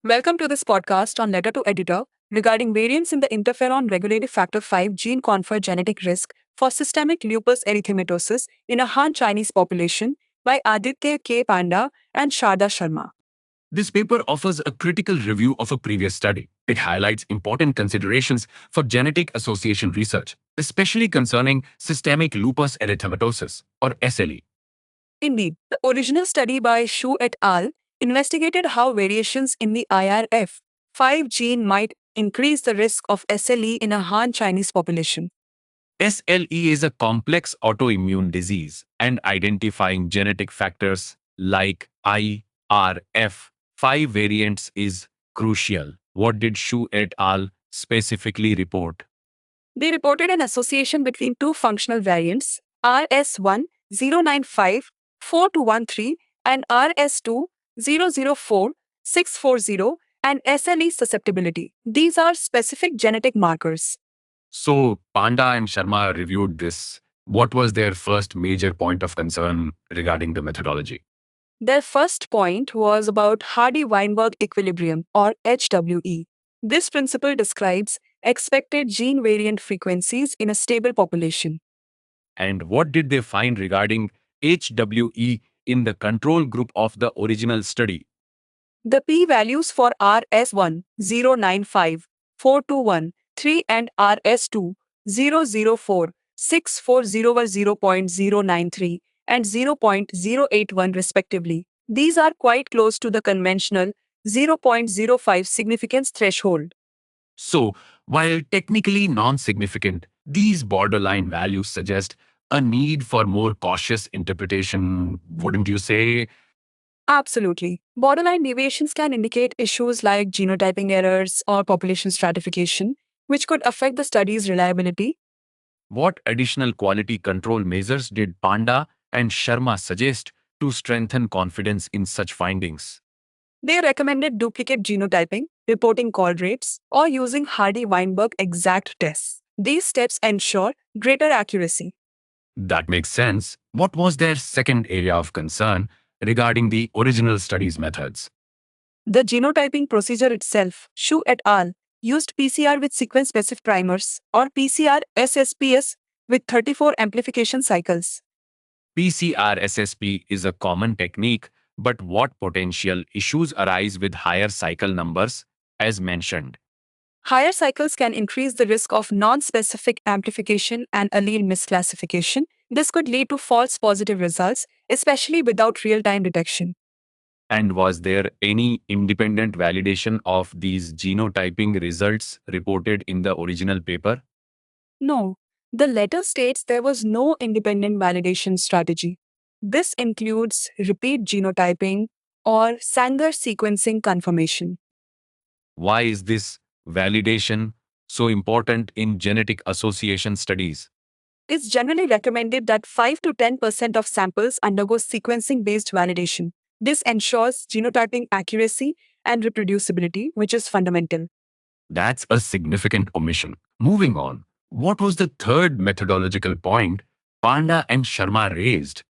Welcome to this podcast on Letter to Editor regarding variants in the interferon regulative factor 5 gene confer genetic risk for systemic lupus erythematosus in a Han Chinese population by Aditya K. Panda and Sharda Sharma. This paper offers a critical review of a previous study. It highlights important considerations for genetic association research, especially concerning systemic lupus erythematosus, or SLE. Indeed, the original study by Shu et al. Investigated how variations in the IRF5 gene might increase the risk of SLE in a Han Chinese population. SLE is a complex autoimmune disease, and identifying genetic factors like IRF5 variants is crucial. What did Shu et al. Specifically report? They reported an association between two functional variants, RS1 095 4213 and RS2 004 640, and SLE susceptibility. These are specific genetic markers. So, Panda and Sharma reviewed this. What was their first major point of concern regarding the methodology? Their first point was about Hardy-Weinberg equilibrium, or HWE. This principle describes expected gene variant frequencies in a stable population. And what did they find regarding HWE in the control group of the original study? The p-values for RS1 095 421 3 and RS2 004 640 were 0.093 and 0.081 respectively. These are quite close to the conventional 0.05 significance threshold. So, while technically non-significant, these borderline values suggest a need for more cautious interpretation, wouldn't you say? Absolutely. Borderline deviations can indicate issues like genotyping errors or population stratification, which could affect the study's reliability. What additional quality control measures did Panda and Sharma suggest to strengthen confidence in such findings? They recommended duplicate genotyping, reporting call rates, or using Hardy-Weinberg exact tests. These steps ensure greater accuracy. That makes sense. What was their second area of concern regarding the original study's methods? The genotyping procedure itself, Shu et al., used PCR with sequence-specific primers, or PCR SSPS, with 34 amplification cycles. PCR-SSP is a common technique, but what potential issues arise with higher cycle numbers, as mentioned? Higher cycles can increase the risk of non-specific amplification and allele misclassification. This could lead to false positive results, especially without real-time detection. And was there any independent validation of these genotyping results reported in the original paper? No, the letter states there was no independent validation strategy. This includes repeat genotyping or Sanger sequencing confirmation. Why is this validation so important in genetic association studies? It's generally recommended that 5 to 10% of samples undergo sequencing based validation. This ensures genotyping accuracy and reproducibility, which is fundamental. That's a significant omission. Moving on, what was the third methodological point Panda and Sharma raised?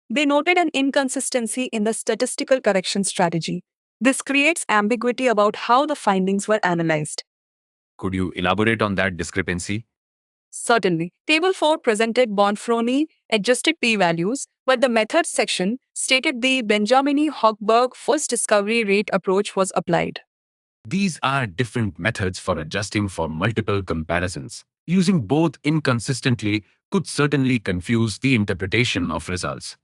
They noted an inconsistency in the statistical correction strategy. This creates ambiguity about how the findings were analyzed. Could you elaborate on that discrepancy? Certainly, Table 4 presented Bonferroni adjusted p-values, but the methods section stated the Benjamini-Hochberg first discovery rate approach was applied. These are different methods for adjusting for multiple comparisons. Using both inconsistently could certainly confuse the interpretation of results.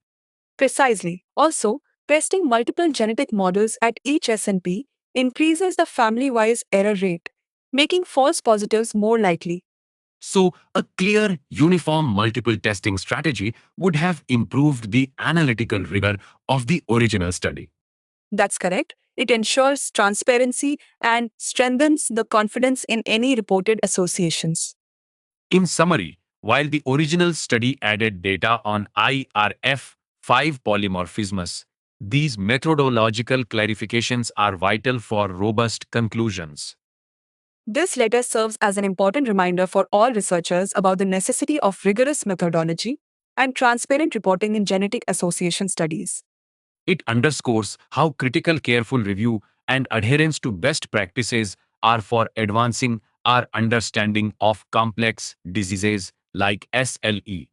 Precisely. Also, testing multiple genetic models at each SNP increases the family-wise error rate, making false positives more likely. So, a clear, uniform multiple testing strategy would have improved the analytical rigor of the original study. That's correct. It ensures transparency and strengthens the confidence in any reported associations. In summary, while the original study added data on IRF5 polymorphisms, these methodological clarifications are vital for robust conclusions. This letter serves as an important reminder for all researchers about the necessity of rigorous methodology and transparent reporting in genetic association studies. It underscores how critical careful review and adherence to best practices are for advancing our understanding of complex diseases like SLE.